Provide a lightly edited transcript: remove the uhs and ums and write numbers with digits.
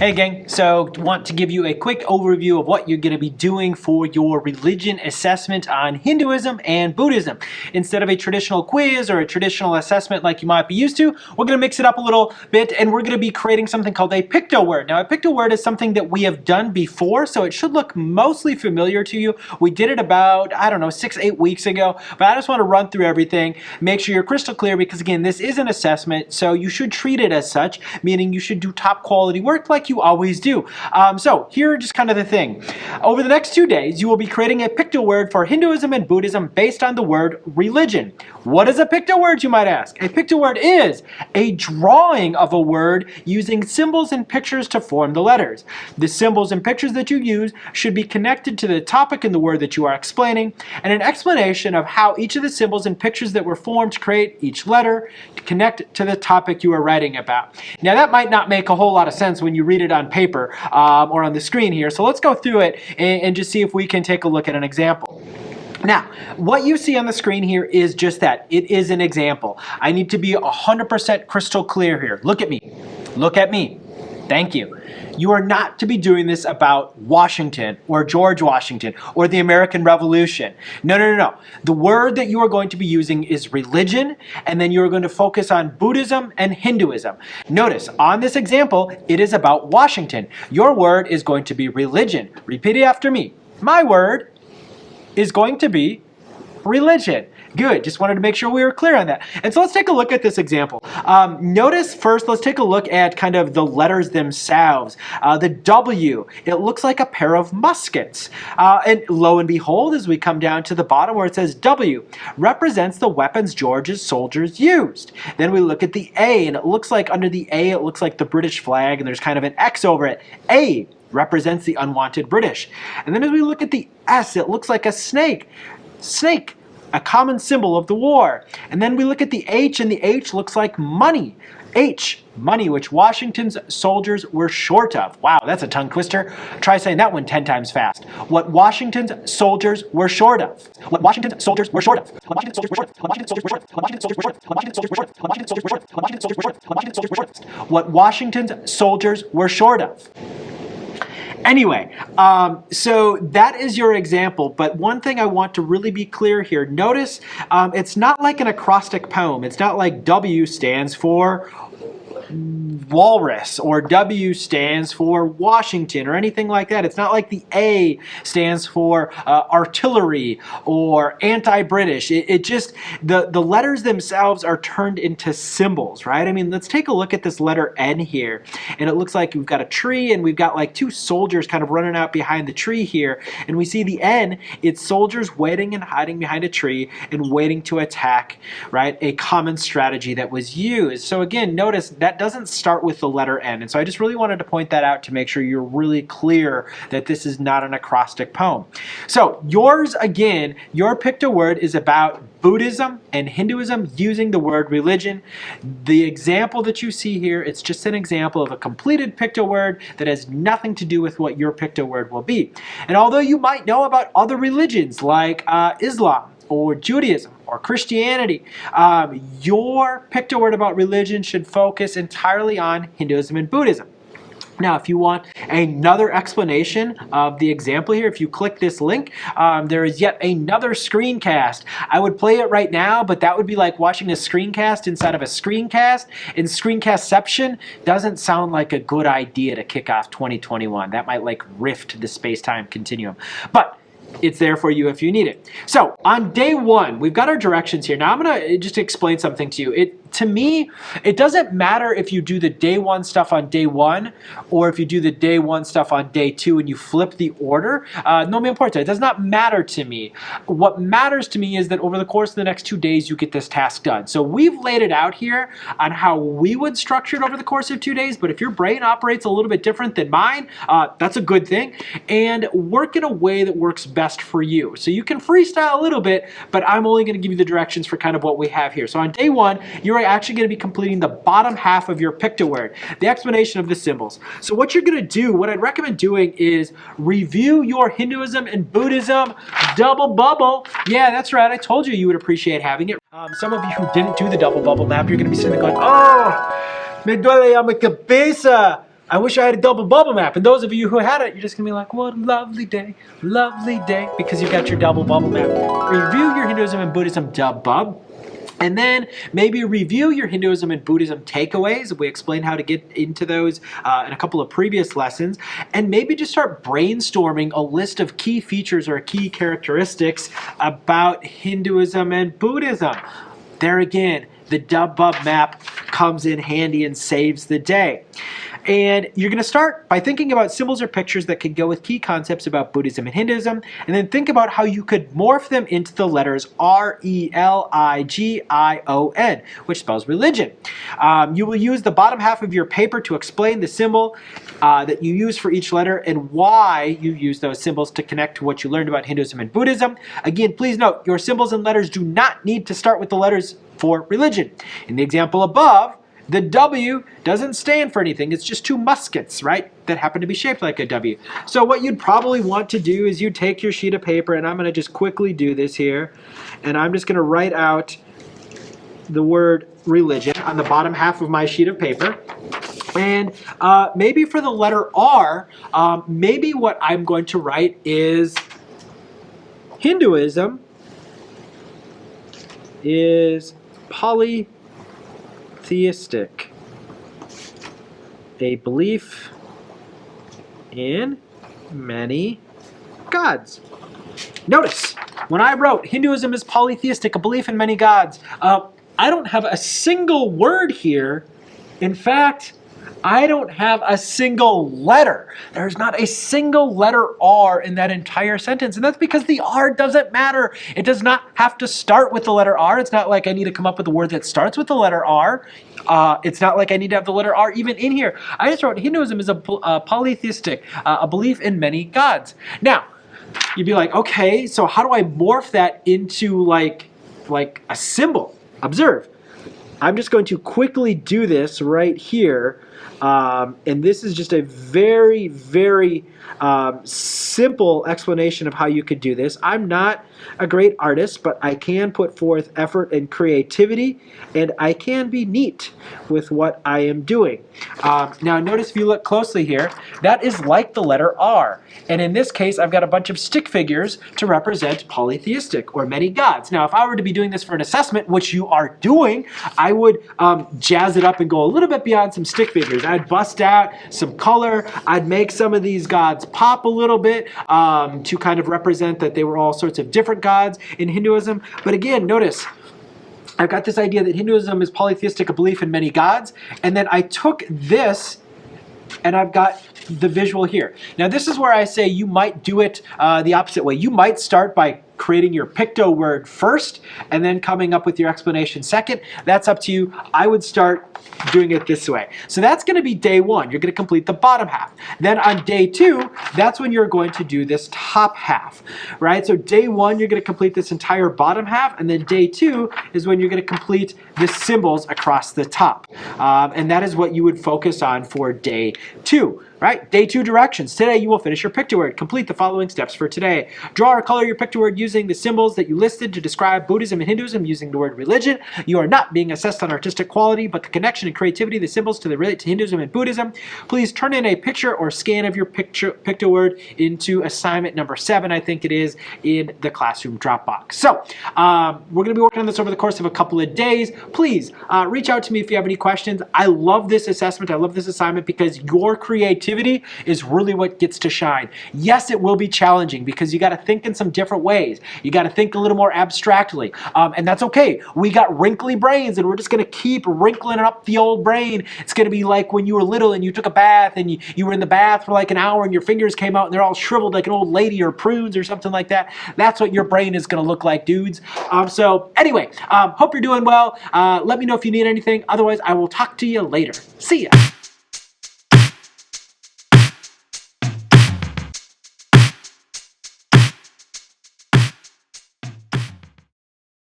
Hey gang, so want to give you a quick overview of what you're going to be doing for your religion assessment on Hinduism and Buddhism. Instead of a traditional quiz or a traditional assessment like you might be used to, we're going to mix it up a little bit and we're going to be creating something called a Pictoword. Now a Pictoword is something that we have done before, so it should look mostly familiar to you. We did it about, 6-8 weeks ago, but I just want to run through everything, make sure you're crystal clear because again, this is an assessment, so you should treat it as such, meaning you should do top quality work like you always do. So here are just kind of the thing. Over the next 2 days, you will be creating a Pictoword for Hinduism and Buddhism based on the word religion. What is a Pictoword, you might ask? A Pictoword is a drawing of a word using symbols and pictures to form the letters. The symbols and pictures that you use should be connected to the topic in the word that you are explaining, and an explanation of how each of the symbols and pictures that were formed to create each letter to connect to the topic you are writing about. Now that might not make a whole lot of sense when you read it on paper or on the screen here, so let's go through it and just see if we can take a look at an example. Now, what you see on the screen here is just that. It is an example. I need to be 100% crystal clear here. Look at me. Look at me. Thank you. You are not to be doing this about Washington or George Washington or the American Revolution. No, no, no, no. The word that you are going to be using is religion, and then you are going to focus on Buddhism and Hinduism. Notice, on this example, it is about Washington. Your word is going to be religion. Repeat it after me. My word is going to be religion. Good, just wanted to make sure we were clear on that. And so let's take a look at this example. Notice first, let's take a look at kind of the letters themselves. The W, it looks like a pair of muskets. And lo and behold, as we come down to the bottom where it says W, represents the weapons George's soldiers used. Then we look at the A, and it looks like under the A, it looks like the British flag, and there's kind of an X over it. A represents the unwanted British. And then as we look at the S, it looks like a snake. Snake, a common symbol of the war. And then we look at the H, and the H looks like money. H, money, which Washington's soldiers were short of. Wow, that's a tongue twister. Try saying that one 10 times fast. What Washington's soldiers were short of. What Washington's soldiers were short of. What Washington's soldiers were short of. What Washington's soldiers were short of. What Washington's soldiers were short of. What Washington's soldiers were short of. What Washington's soldiers were short of. What Washington's soldiers were short of. What Washington's soldiers were short of. What Washington's soldiers were short of. Anyway, so that is your example, but one thing I want to really be clear here, notice it's not like an acrostic poem. It's not like W stands for walrus or W stands for Washington or anything like that. It's not like the A stands for artillery or anti-British. It just, the letters themselves are turned into symbols, right? I mean, let's take a look at this letter N here. And it looks like we've got a tree and we've got like two soldiers kind of running out behind the tree here. And we see the N, it's soldiers waiting and hiding behind a tree and waiting to attack, right? A common strategy that was used. So again, notice that doesn't start with the letter N. And so I just really wanted to point that out to make sure you're really clear that this is not an acrostic poem. So yours, again, your Pictoword is about Buddhism and Hinduism using the word religion. The example that you see here, it's just an example of a completed Pictoword that has nothing to do with what your Pictoword will be. And although you might know about other religions like Islam or Judaism or Christianity, your Pictoword about religion should focus entirely on Hinduism and Buddhism. Now, if you want another explanation of the example here, if you click this link, there is yet another screencast. I would play it right now, but that would be like watching a screencast inside of a screencast. And screencastception doesn't sound like a good idea to kick off 2021. That might like rift the space-time continuum. But it's there for you if you need it. So on day one, we've got our directions here. Now I'm going to just explain something to you. To me, it doesn't matter if you do the day one stuff on day one or if you do the day one stuff on day two and you flip the order. No me importa. It does not matter to me. What matters to me is that over the course of the next 2 days, you get this task done. So we've laid it out here on how we would structure it over the course of 2 days, but if your brain operates a little bit different than mine, that's a good thing. And work in a way that works best for you. So you can freestyle a little bit, but I'm only going to give you the directions for kind of what we have here. So on day one, you're actually going to be completing the bottom half of your Pictoword, the explanation of the symbols. So what you're going to do, what I'd recommend doing is review your Hinduism and Buddhism double bubble. Yeah, that's right. I told you you would appreciate having it. Some of you who didn't do the double bubble map, you're going to be sitting there going, oh, me duele a mi cabeza. I wish I had a double bubble map. And those of you who had it, you're just going to be like, what a lovely day, because you've got your double bubble map. Review your Hinduism and Buddhism bub. And then maybe review your Hinduism and Buddhism takeaways. We explained how to get into those in a couple of previous lessons. And maybe just start brainstorming a list of key features or key characteristics about Hinduism and Buddhism. There again, the bub map comes in handy and saves the day. And you're going to start by thinking about symbols or pictures that could go with key concepts about Buddhism and Hinduism, and then think about how you could morph them into the letters R-E-L-I-G-I-O-N, which spells religion. You will use the bottom half of your paper to explain the symbol that you use for each letter and why you use those symbols to connect to what you learned about Hinduism and Buddhism. Again, please note, your symbols and letters do not need to start with the letters for religion. In the example above, the W doesn't stand for anything. It's just two muskets, right, that happen to be shaped like a W. So what you'd probably want to do is you take your sheet of paper, and I'm going to just quickly do this here, and I'm just going to write out the word religion on the bottom half of my sheet of paper. And maybe for the letter R, maybe what I'm going to write is Hinduism is polytheistic, a belief in many gods. Notice, when I wrote Hinduism is polytheistic, a belief in many gods, I don't have a single word here. In fact, I don't have a single letter. There's not a single letter R in that entire sentence. And that's because the R doesn't matter. It does not have to start with the letter R. It's not like I need to come up with a word that starts with the letter R. It's not like I need to have the letter R even in here. I just wrote Hinduism is a polytheistic, a belief in many gods. Now, you'd be like, okay, so how do I morph that into like a symbol? Observe. I'm just going to quickly do this right here. And this is just a very, very simple explanation of how you could do this. I'm not a great artist, but I can put forth effort and creativity, and I can be neat with what I am doing. Now notice if you look closely here, that is like the letter R. And in this case, I've got a bunch of stick figures to represent polytheistic or many gods. Now, if I were to be doing this for an assessment, which you are doing, I would jazz it up and go a little bit beyond some stick figures. I'd bust out some color. I'd make some of these gods pop a little bit to kind of represent that they were all sorts of different gods in Hinduism. But again, notice, I've got this idea that Hinduism is polytheistic, a belief in many gods, and then I took this and I've got the visual here. Now this is where I say you might do it the opposite way. You might start by creating your Pictoword first and then coming up with your explanation second. That's up to you. I would start doing it this way. So that's going to be day one. You're going to complete the bottom half. Then on day two, that's when you're going to do this top half, right? So day one, you're going to complete this entire bottom half, and then day two is when you're going to complete the symbols across the top. And that is what you would focus on for day two. Right? Day two directions. Today you will finish your Pictoword. Complete the following steps for today. Draw or color your Pictoword using the symbols that you listed to describe Buddhism and Hinduism using the word religion. You are not being assessed on artistic quality, but the connection and creativity of the symbols to Hinduism and Buddhism. Please turn in a picture or scan of your Pictoword into assignment number 7, I think it is, in the classroom Dropbox. So we're going to be working on this over the course of a couple of days. Please reach out to me if you have any questions. I love this assessment. I love this assignment because your creativity is really what gets to shine. Yes, it will be challenging because you got to think in some different ways. You got to think a little more abstractly, and that's okay. We got wrinkly brains, and we're just going to keep wrinkling up the old brain. It's going to be like when you were little and you took a bath and you were in the bath for like an hour and your fingers came out and they're all shriveled like an old lady or prunes or something like that. That's what your brain is going to look like, dudes. So anyway, hope you're doing well. Let me know if you need anything. Otherwise, I will talk to you later. See ya.